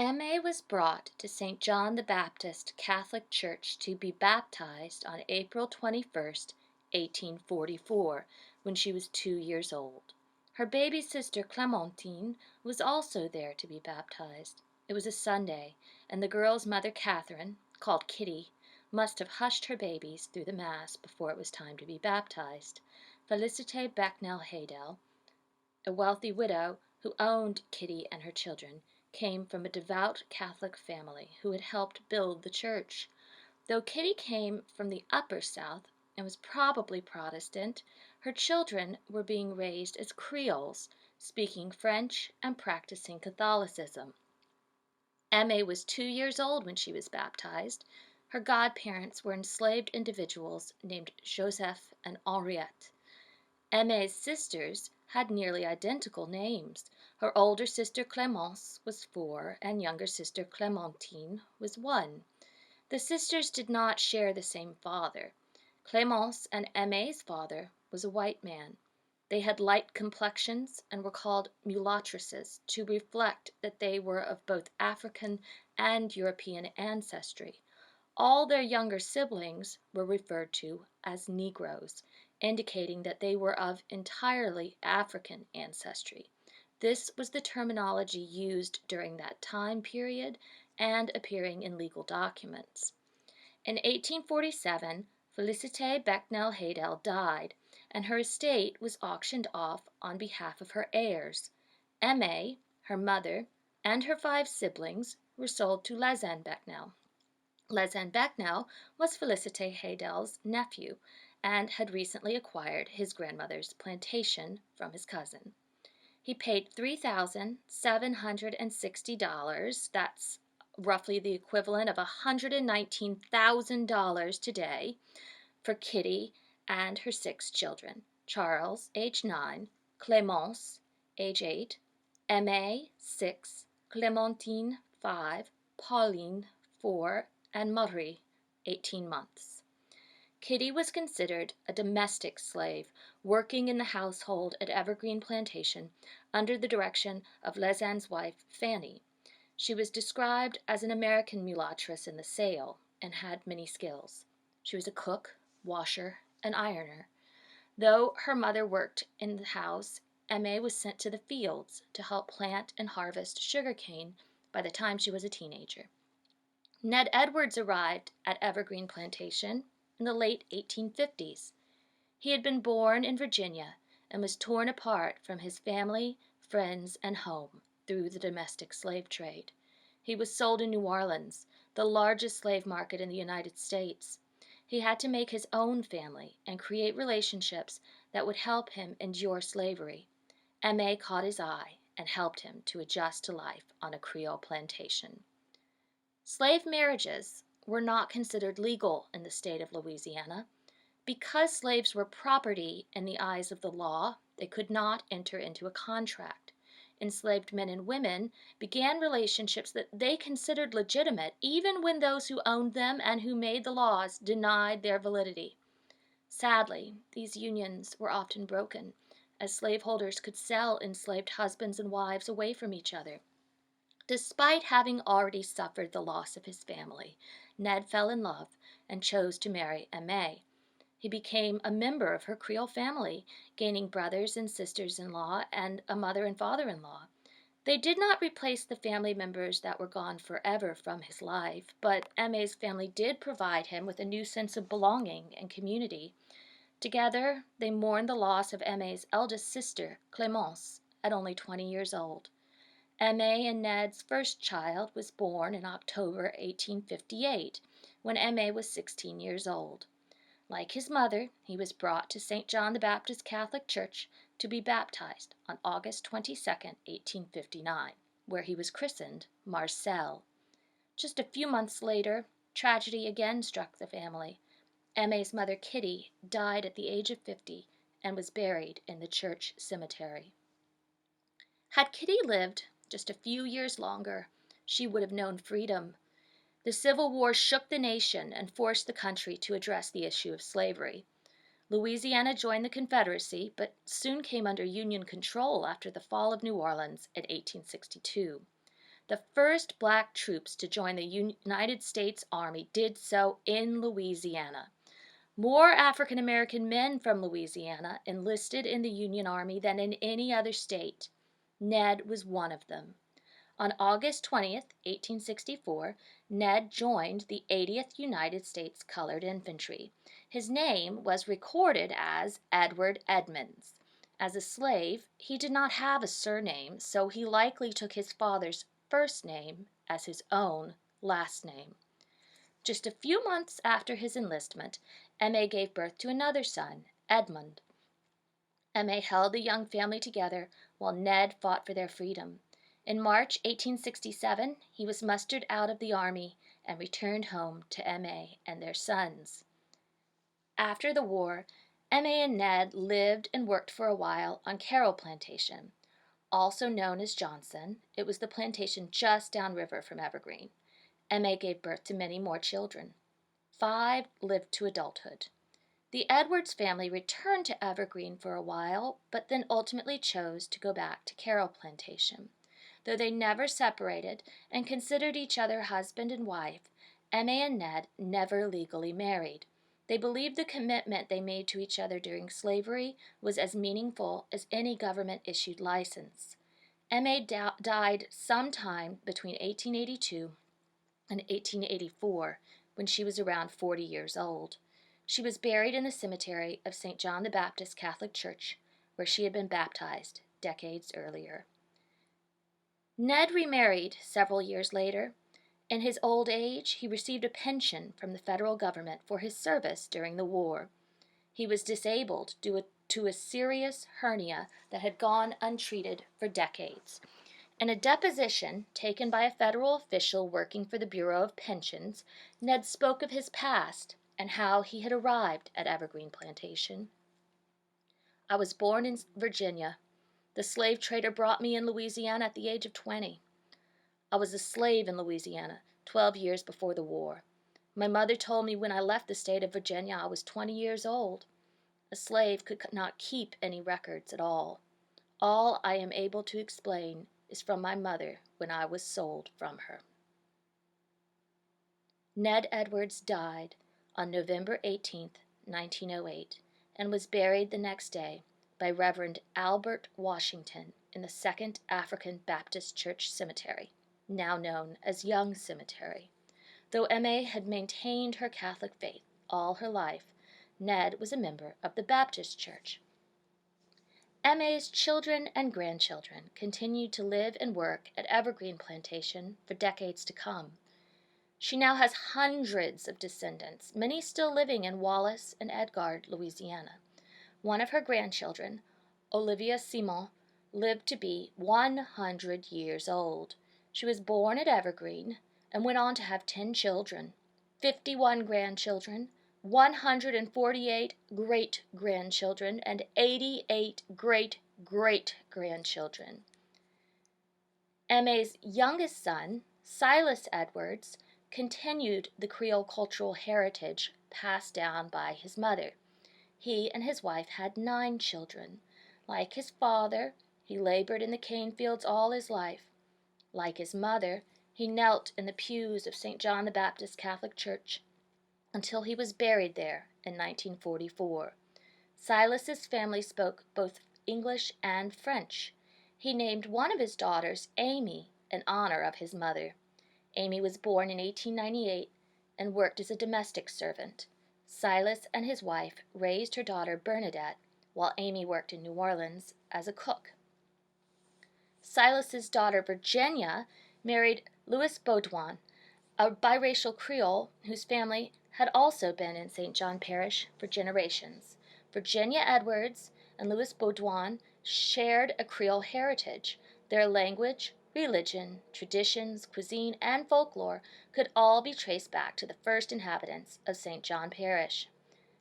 Aime was brought to St. John the Baptist Catholic Church to be baptized on April 21st, 1844, when she was 2 years old. Her baby sister Clementine was also there to be baptized. It was a Sunday, and the girl's mother Catherine, called Kitty, must have hushed her babies through the Mass before it was time to be baptized. Félicité Becknell-Haydel, a wealthy widow who owned Kitty and her children, came from a devout Catholic family who had helped build the church. Though Kitty came from the Upper South and was probably Protestant, her children were being raised as Creoles, speaking French and practicing Catholicism. Aime was 2 years old when she was baptized. Her godparents were enslaved individuals named Joseph and Henriette. Aime's sisters had nearly identical names. Her older sister Clémence was 4, and younger sister Clémentine was 1. The sisters did not share the same father. Clémence and Aime's father was a white man. They had light complexions and were called mulattresses to reflect that they were of both African and European ancestry. All their younger siblings were referred to as Negroes, indicating that they were of entirely African ancestry. This was the terminology used during that time period and appearing in legal documents. In 1847, Félicité Becknell-Haydel died, and her estate was auctioned off on behalf of her heirs. Aime, her mother, and her 5 siblings were sold to Lazan Becknell. Lazan Becknell was Félicité Haydel's nephew and had recently acquired his grandmother's plantation from his cousin. He paid $3,760, that's roughly the equivalent of $119,000 today, for Kitty and her 6 children: Charles, age 9, Clémence, age 8, Aime, 6, Clémentine, 5, Pauline, 4, and Marie, 18 months. Kitty was considered a domestic slave working in the household at Evergreen Plantation under the direction of Lazan's wife, Fanny. She was described as an American mulatress in the sale and had many skills. She was a cook, washer, and ironer. Though her mother worked in the house, Aime was sent to the fields to help plant and harvest sugar cane by the time she was a teenager. Ned Edwards arrived at Evergreen Plantation in the late 1850s. He had been born in Virginia and was torn apart from his family, friends, and home through the domestic slave trade. He was sold in New Orleans, the largest slave market in the United States. He had to make his own family and create relationships that would help him endure slavery. Aime caught his eye and helped him to adjust to life on a Creole plantation. Slave marriages were not considered legal in the state of Louisiana. Because slaves were property in the eyes of the law, they could not enter into a contract. Enslaved men and women began relationships that they considered legitimate, even when those who owned them and who made the laws denied their validity. Sadly, these unions were often broken, as slaveholders could sell enslaved husbands and wives away from each other. Despite having already suffered the loss of his family, Ned fell in love and chose to marry Aime. He became a member of her Creole family, gaining brothers and sisters-in-law and a mother and father-in-law. They did not replace the family members that were gone forever from his life, but Aime's family did provide him with a new sense of belonging and community. Together, they mourned the loss of Aime's eldest sister, Clémence, at only 20 years old. Aime and Ned's first child was born in October 1858, when Aime was 16 years old. Like his mother, he was brought to St. John the Baptist Catholic Church to be baptized on August 22, 1859, where he was christened Marcel. Just a few months later, tragedy again struck the family. Aime's mother, Kitty, died at the age of 50 and was buried in the church cemetery. Had Kitty lived just a few years longer, she would have known freedom. The Civil War shook the nation and forced the country to address the issue of slavery. Louisiana joined the Confederacy, but soon came under Union control after the fall of New Orleans in 1862. The first black troops to join the United States Army did so in Louisiana. More African American men from Louisiana enlisted in the Union Army than in any other state. Ned was one of them. On August 20th, 1864, Ned joined the 80th United States Colored Infantry. His name was recorded as Edward Edmonds. As a slave, he did not have a surname, so he likely took his father's first name as his own last name. Just a few months after his enlistment, Aime gave birth to another son, Edmund. Aime held the young family together while Ned fought for their freedom. In March 1867, he was mustered out of the army and returned home to Aime and their sons. After the war, Aime and Ned lived and worked for a while on Carroll Plantation. Also known as Johnson, it was the plantation just downriver from Evergreen. Aime gave birth to many more children. 5 lived to adulthood. The Edwards family returned to Evergreen for a while, but then ultimately chose to go back to Carroll Plantation. Though they never separated and considered each other husband and wife, Aime and Ned never legally married. They believed the commitment they made to each other during slavery was as meaningful as any government-issued license. Aime died sometime between 1882 and 1884, when she was around 40 years old. She was buried in the cemetery of St. John the Baptist Catholic Church, where she had been baptized decades earlier. Ned remarried several years later. In his old age, he received a pension from the federal government for his service during the war. He was disabled due to a serious hernia that had gone untreated for decades. In a deposition taken by a federal official working for the Bureau of Pensions, Ned spoke of his past and how he had arrived at Evergreen Plantation. "I was born in Virginia. The slave trader brought me in Louisiana at the age of 20. I was a slave in Louisiana 12 years before the war. My mother told me when I left the state of Virginia I was 20 years old. A slave could not keep any records at all. All I am able to explain is from my mother when I was sold from her." Ned Edwards died on November 18, 1908, and was buried the next day by Reverend Albert Washington in the Second African Baptist Church Cemetery, now known as Young Cemetery. Though Aime had maintained her Catholic faith all her life, Ned was a member of the Baptist Church. Aime's children and grandchildren continued to live and work at Evergreen Plantation for decades to come. She now has hundreds of descendants, many still living in Wallace and Edgard, Louisiana. One of her grandchildren, Olivia Simon, lived to be 100 years old. She was born at Evergreen and went on to have 10 children, 51 grandchildren, 148 great-grandchildren, and 88 great-great-grandchildren. Aime's youngest son, Silas Edwards, continued the Creole cultural heritage passed down by his mother. He and his wife had 9 children. Like his father, he labored in the cane fields all his life. Like his mother, he knelt in the pews of St. John the Baptist Catholic Church until he was buried there in 1944. Silas's family spoke both English and French. He named one of his daughters Aime in honor of his mother. Aime was born in 1898 and worked as a domestic servant. Silas and his wife raised her daughter Bernadette, while Aime worked in New Orleans as a cook. Silas's daughter Virginia married Louis Baudouin, a biracial Creole whose family had also been in St. John Parish for generations. Virginia Edwards and Louis Baudouin shared a Creole heritage. Their language, religion, traditions, cuisine, and folklore could all be traced back to the first inhabitants of St. John Parish.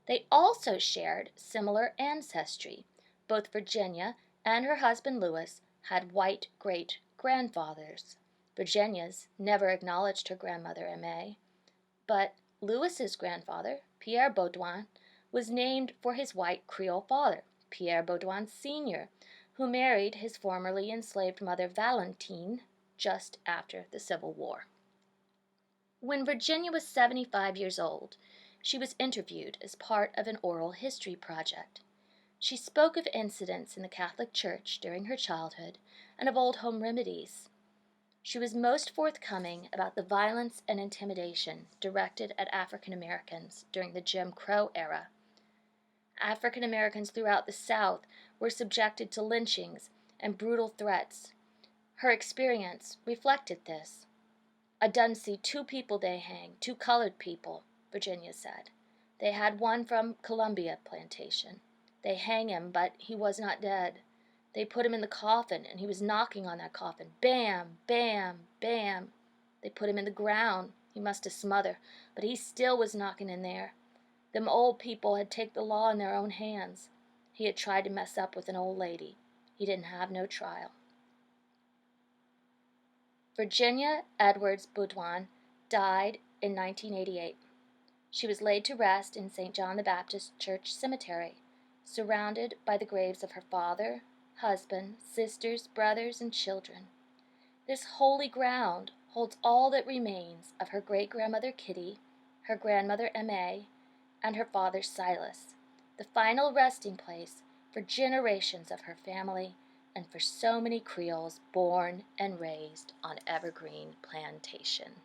They also shared similar ancestry. Both Virginia and her husband Louis had white great-grandfathers. Virginia's never acknowledged her grandmother Aime, but Louis's grandfather, Pierre Baudouin, was named for his white Creole father, Pierre Baudouin Sr., who married his formerly enslaved mother Valentine just after the Civil War. When Virginia was 75 years old, she was interviewed as part of an oral history project. She spoke of incidents in the Catholic Church during her childhood and of old home remedies. She was most forthcoming about the violence and intimidation directed at African Americans during the Jim Crow era. African Americans throughout the South were subjected to lynchings and brutal threats. Her experience reflected this. "I done see 2 people they hang, 2 colored people," Virginia said. "They had one from Columbia plantation. They hang him, but he was not dead. They put him in the coffin, and he was knocking on that coffin. Bam, bam, bam. They put him in the ground. He must have smothered, but he still was knocking in there. Them old people had take the law in their own hands. He had tried to mess up with an old lady. He didn't have no trial." Virginia Edwards Boudouin died in 1988. She was laid to rest in St. John the Baptist Church Cemetery, surrounded by the graves of her father, husband, sisters, brothers, and children. This holy ground holds all that remains of her great-grandmother Kitty, her grandmother Aime, and her father Silas, the final resting place for generations of her family and for so many Creoles born and raised on Evergreen Plantation.